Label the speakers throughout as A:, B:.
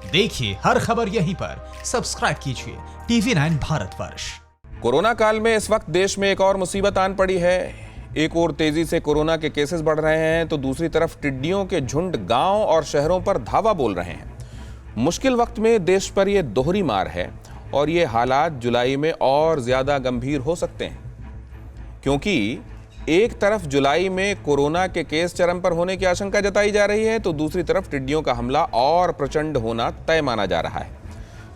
A: देखिए हर खबर यहीं पर, सब्सक्राइब कीजिए TV9 भारतवर्ष।
B: कोरोना काल में इस वक्त देश में एक और मुसीबत आन पड़ी है। एक और तेजी से कोरोना के केसेस बढ़ रहे हैं तो दूसरी तरफ टिड्डियों के झुंड गांव और शहरों पर धावा बोल रहे हैं। मुश्किल वक्त में देश पर यह दोहरी मार है और ये हालात जुलाई में और ज्यादा गंभीर हो सकते हैं, क्योंकि एक तरफ जुलाई में कोरोना के केस चरम पर होने की आशंका जताई जा रही है तो दूसरी तरफ टिड्डियों का हमला और प्रचंड होना तय माना जा रहा है।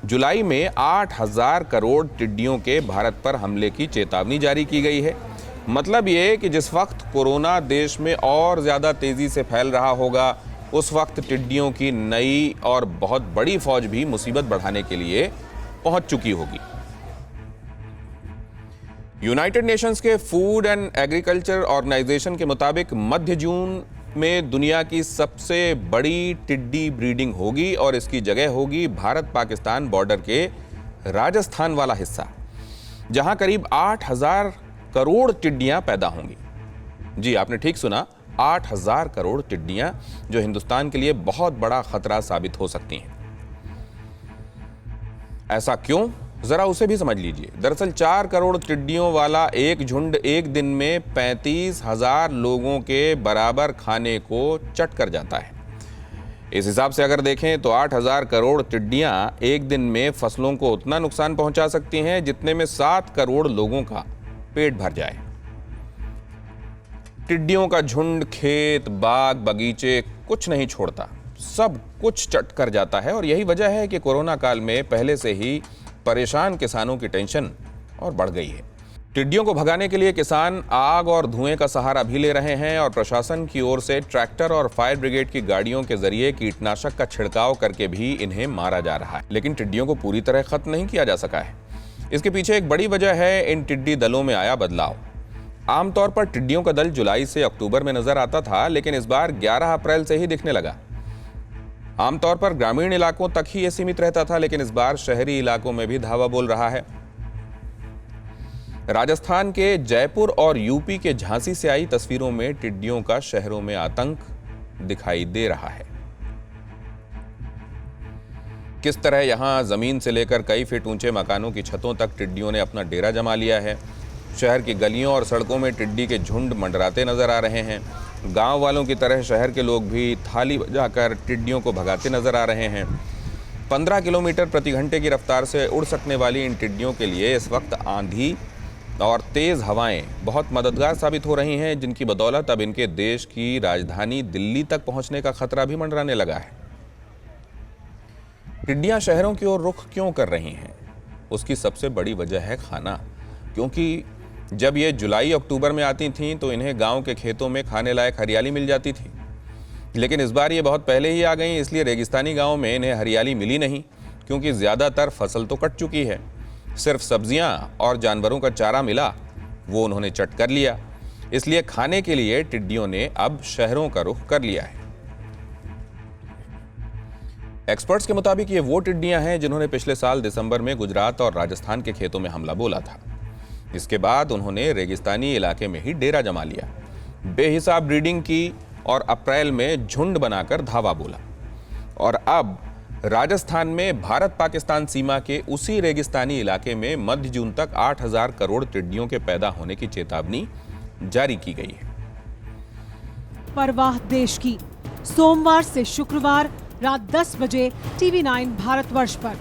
B: जुलाई में 8,000 करोड़ टिड्डियों के भारत पर हमले की चेतावनी जारी की गई है। मतलब ये कि जिस वक्त कोरोना देश में और ज्यादा तेजी से फैल रहा होगा, उस वक्त टिड्डियों की नई और बहुत बड़ी फौज भी मुसीबत बढ़ाने के लिए पहुंच चुकी होगी। यूनाइटेड नेशंस के फूड एंड एग्रीकल्चर ऑर्गेनाइजेशन के मुताबिक मध्य जून में दुनिया की सबसे बड़ी टिड्डी ब्रीडिंग होगी और इसकी जगह होगी भारत पाकिस्तान बॉर्डर के राजस्थान वाला हिस्सा, जहां करीब 8,000 करोड़ टिड्डियां पैदा होंगी। जी आपने ठीक सुना, 8,000 करोड़ टिड्डियां, जो हिंदुस्तान के लिए बहुत बड़ा खतरा साबित हो सकती हैं। ऐसा क्यों, जरा उसे भी समझ लीजिए। दरअसल 4 करोड़ टिड्डियों वाला एक झुंड एक दिन में 35,000 लोगों के बराबर खाने को चट कर जाता है। इस हिसाब से अगर देखें तो 8,000 करोड़ टिड्डियां एक दिन में फसलों को उतना नुकसान पहुंचा सकती हैं जितने में 7 करोड़ लोगों का पेट भर जाए। टिड्डियों का झुंड खेत, बाग, बगीचे कुछ नहीं छोड़ता, सब कुछ चट कर जाता है और यही वजह है कि कोरोना काल में पहले से ही परेशान किसानों की टेंशन और बढ़ गई है। टिड्डियों को भगाने के लिए किसान आग और धुएं का सहारा भी ले रहे हैं और प्रशासन की ओर से ट्रैक्टर और फायर ब्रिगेड की गाड़ियों के जरिए कीटनाशक का छिड़काव करके भी इन्हें मारा जा रहा है। लेकिन टिड्डियों को पूरी तरह खत्म नहीं किया जा सका है। इसके पीछे एक बड़ी वजह है इन टिड्डी दलों में आया बदलाव। आमतौर पर टिड्डियों का दल जुलाई से अक्टूबर में नजर आता था, लेकिन इस बार 11 अप्रैल से ही दिखने लगा। आमतौर पर ग्रामीण इलाकों तक ही यह सीमित रहता था, लेकिन इस बार शहरी इलाकों में भी धावा बोल रहा है। राजस्थान के जयपुर और यूपी के झांसी से आई तस्वीरों में टिड्डियों का शहरों में आतंक दिखाई दे रहा है। किस तरह यहां जमीन से लेकर कई फीट ऊंचे मकानों की छतों तक टिड्डियों ने अपना डेरा जमा लिया है। शहर की गलियों और सड़कों में टिड्डी के झुंड मंडराते नजर आ रहे हैं। गांव वालों की तरह शहर के लोग भी थाली बजाकर टिड्डियों को भगाते नजर आ रहे हैं। 15 किलोमीटर प्रति घंटे की रफ्तार से उड़ सकने वाली इन टिड्डियों के लिए इस वक्त आंधी और तेज हवाएं बहुत मददगार साबित हो रही हैं, जिनकी बदौलत अब इनके देश की राजधानी दिल्ली तक पहुंचने का खतरा भी मंडराने लगा है। टिड्डियां शहरों की ओर रुख क्यों कर रही हैं? उसकी सबसे बड़ी वजह है खाना, क्योंकि जब ये जुलाई अक्टूबर में आती थीं तो इन्हें गांव के खेतों में खाने लायक हरियाली मिल जाती थी, लेकिन इस बार ये बहुत पहले ही आ गई, इसलिए रेगिस्तानी गांव में इन्हें हरियाली मिली नहीं, क्योंकि ज़्यादातर फसल तो कट चुकी है। सिर्फ सब्जियां और जानवरों का चारा मिला, वो उन्होंने चट कर लिया। इसलिए खाने के लिए टिड्डियों ने अब शहरों का रुख कर लिया है। एक्सपर्ट्स के मुताबिक ये वो टिड्डियां हैं जिन्होंने पिछले साल दिसंबर में गुजरात और राजस्थान के खेतों में हमला बोला था। इसके बाद उन्होंने रेगिस्तानी इलाके में ही डेरा जमा लिया, बेहिसाब ब्रीडिंग की और अप्रैल में झुंड बनाकर धावा बोला। और अब राजस्थान में भारत पाकिस्तान सीमा के उसी रेगिस्तानी इलाके में मध्य जून तक 8,000 करोड़ टिड्डियों के पैदा होने की चेतावनी जारी की गई है।
C: परवाह देश की, सोमवार से शुक्रवार रात 10 बजे TV9 भारतवर्ष पर।